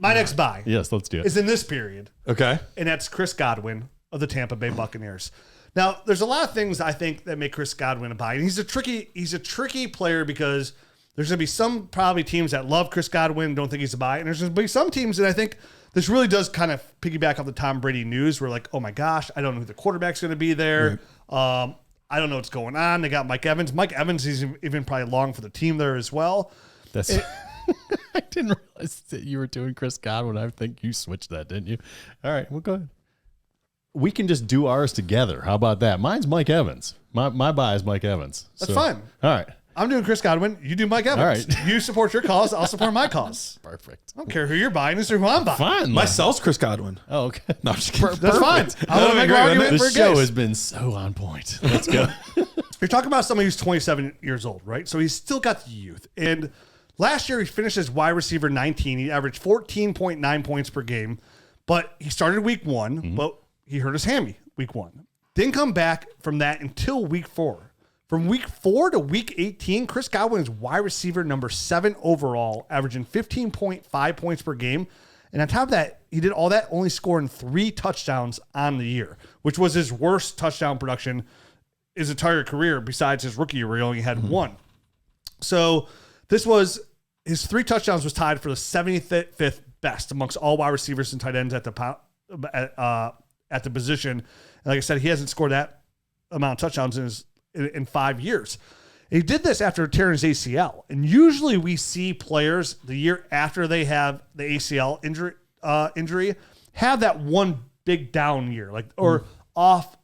My next buy. Yes, let's do it. Is in this period. Okay. And that's Chris Godwin of the Tampa Bay Buccaneers. Now, there's a lot of things I think that make Chris Godwin a buy. And he's a tricky player because there's going to be some probably teams that love Chris Godwin, don't think he's a buy. And there's going to be some teams that I think this really does kind of piggyback off the Tom Brady news. We're like, oh my gosh, I don't know who the quarterback's going to be there. Right. I don't know what's going on. They got Mike Evans. Mike Evans is even probably long for the team there as well. I didn't realize that you were doing Chris Godwin. I think you switched that, didn't you? All right, well, go ahead. We can just do ours together. How about that? Mine's Mike Evans. My buy is Mike Evans. That's fine. All right. I'm doing Chris Godwin. You do Mike Evans. All right. You support your cause. I'll support my cause. Perfect. I don't care who you're buying. This is who I'm buying. Fine. Myself's Chris Godwin. Oh, okay. No, I'm just kidding. That's fine. I want to make an argument for This show has been so on point. Let's go. You're talking about somebody who's 27 years old, right? So he's still got the youth. And last year he finished as wide receiver 19. He averaged 14.9 points per game. But he started week 1, but he hurt his hammy week 1. Didn't come back from that until week 4. From week 4 to week 18, Chris Godwin is wide receiver number 7 overall, averaging 15.5 points per game. And on top of that, he did all that only scoring 3 touchdowns on the year, which was his worst touchdown production his entire career. Besides his rookie year, where he only had 1. So this was his 3 touchdowns was tied for the 75th best amongst all wide receivers and tight ends at the position. And like I said, he hasn't scored that amount of touchdowns in 5 years. He did this after tearing his ACL. And usually we see players the year after they have the ACL injury have that one big down year, like or off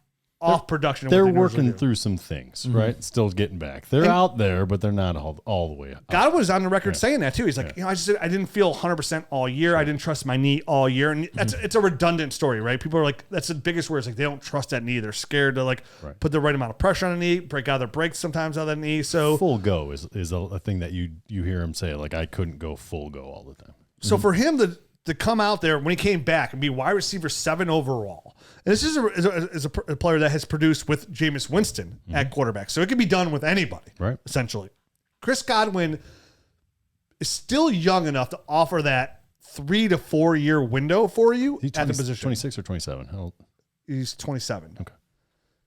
production. They're working through some things, right? Still getting back. They're out there, but they're not all the way up. God was on the record saying that too. He's like, I didn't feel 100% all year. Sure. I didn't trust my knee all year. And it's a redundant story, right? People are like, that's the biggest word. It's like, they don't trust that knee. They're scared to put the right amount of pressure on the knee, break out their brakes sometimes out of that knee. So full go is a thing that you hear him say, like, I couldn't go full go all the time. So for him to come out there when he came back and be wide receiver 7 overall. And this is a player that has produced with Jameis Winston at quarterback. So it can be done with anybody, right? Essentially. Chris Godwin is still young enough to offer that 3 to 4 year window for you at the position. 26 or 27? How old? He's 27. Okay.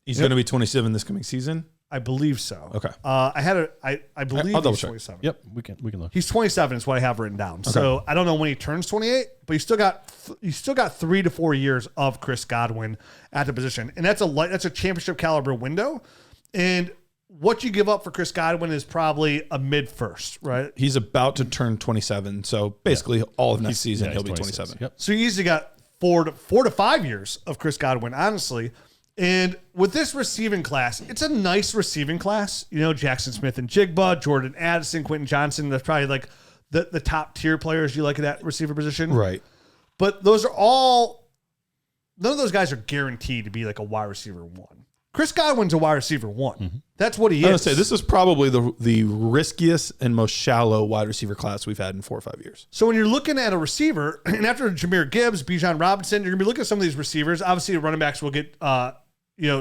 He's going to be 27 this coming season? I believe so. Okay. I believe he's 27. Yep, we can look. He's 27 is what I have written down. Okay. So I don't know when he turns 28, but you still got 3 to 4 years of Chris Godwin at the position, and that's a championship caliber window. And what you give up for Chris Godwin is probably a mid first, right? He's about to turn 27, so basically all of next season he'll be 27. Yep. So you easily got 4 to 5 years of Chris Godwin, honestly. And with this receiving class, it's a nice receiving class. You know, Jackson Smith and Jigba, Jordan Addison, Quentin Johnson. That's probably like the top tier players you like at that receiver position. Right. But those are all, none of those guys are guaranteed to be like a wide receiver 1. Chris Godwin's a wide receiver 1. Mm-hmm. That's what he is. I was going to say, this is probably the riskiest and most shallow wide receiver class we've had in 4 or 5 years. So when you're looking at a receiver, and after Jahmyr Gibbs, Bijan Robinson, you're going to be looking at some of these receivers. Obviously, the running backs will get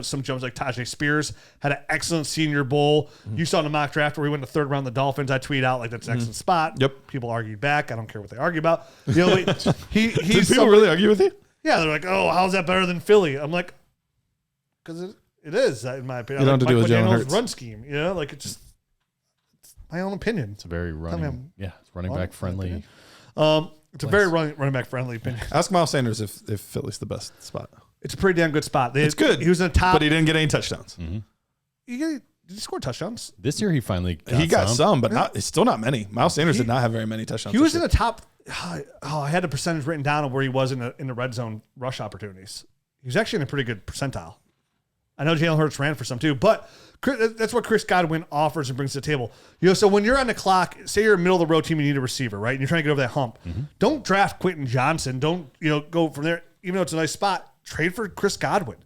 some Jones like Tajay Spears had an excellent Senior Bowl. Mm-hmm. You saw in the mock draft where he went to 3rd round the Dolphins. I tweeted out like that's an excellent spot. Yep. People argued back. I don't care what they argue about. You know, Did people really argue with you? Yeah, they're like, oh, how's that better than Philly? I'm like, because it is in my opinion. You don't have to do with Jalen Hurts run scheme. You know, like it's my own opinion. It's a very running back friendly. It's a very running back friendly opinion. Ask Miles Sanders if Philly's the best spot. It's a pretty damn good spot. It's good. He was in the top, but he didn't get any touchdowns. Mm-hmm. Did he score touchdowns? This year he finally got some, but it's still not many. Miles Sanders did not have very many touchdowns. He was in the top. I had the percentage written down of where he was in the red zone rush opportunities. He was actually in a pretty good percentile. I know Jalen Hurts ran for some too, but that's what Chris Godwin offers and brings to the table. You know, so when you're on the clock, say you're a middle of the road team, you need a receiver, right? And you're trying to get over that hump. Mm-hmm. Don't draft Quentin Johnson. Don't go from there. Even though it's a nice spot, trade for Chris Godwin.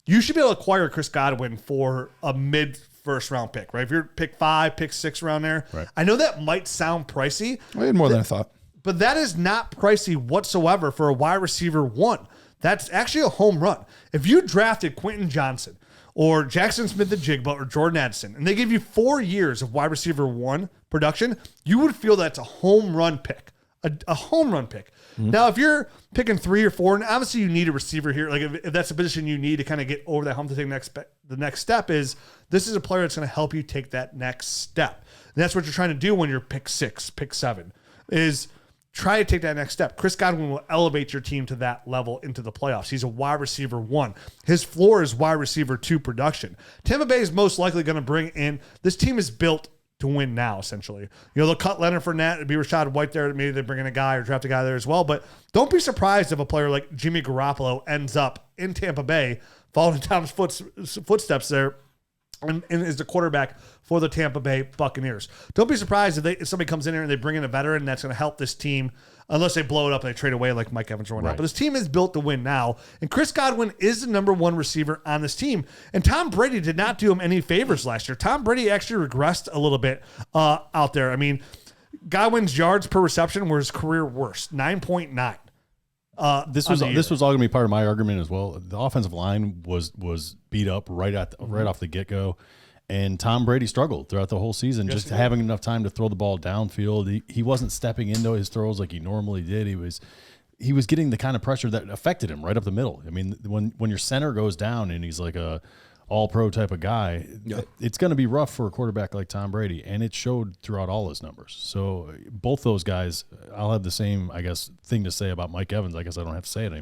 You should be able to acquire Chris Godwin for a mid first round pick, right? If you're pick 5, pick 6 around there, right. I know that might sound pricey. I had more than I thought, but that is not pricey whatsoever for a wide receiver 1. That's actually a home run. If you drafted Quentin Johnson or Jackson Smith and Jigba or Jordan Addison, and they give you 4 years of wide receiver 1 production, you would feel that's a home run pick, a home run pick. Now, if you're picking 3 or 4, and obviously you need a receiver here, like if that's a position you need to kind of get over that hump to take the next step, is this is a player that's going to help you take that next step. And that's what you're trying to do when you're pick 6, pick 7, is try to take that next step. Chris Godwin will elevate your team to that level into the playoffs. He's a wide receiver 1. His floor is wide receiver 2 production. Tampa Bay is most likely going to bring in, this team is built to win now, essentially. They'll cut Leonard Fournette, it'd be Rashad White there. Maybe they bring in a guy or draft a guy there as well. But don't be surprised if a player like Jimmy Garoppolo ends up in Tampa Bay, following Tom's footsteps there, and is the quarterback for the Tampa Bay Buccaneers. Don't be surprised if somebody comes in here and they bring in a veteran that's going to help this team, unless they blow it up and they trade away like Mike Evans right now. But this team is built to win now, and Chris Godwin is the number 1 receiver on this team. And Tom Brady did not do him any favors last year. Tom Brady actually regressed a little bit out there. I mean, Godwin's yards per reception were his career worst, 9.9. This was all going to be part of my argument as well. The offensive line was beat up right off the get go, and Tom Brady struggled throughout the whole season, just having enough time to throw the ball downfield. He wasn't stepping into his throws like he normally did. He was getting the kind of pressure that affected him right up the middle. I mean, when your center goes down and he's like a all-pro type of guy, it's going to be rough for a quarterback like Tom Brady, and it showed throughout all his numbers. So both those guys, I'll have the same, I guess, thing to say about Mike Evans. I guess I don't have to say it anymore.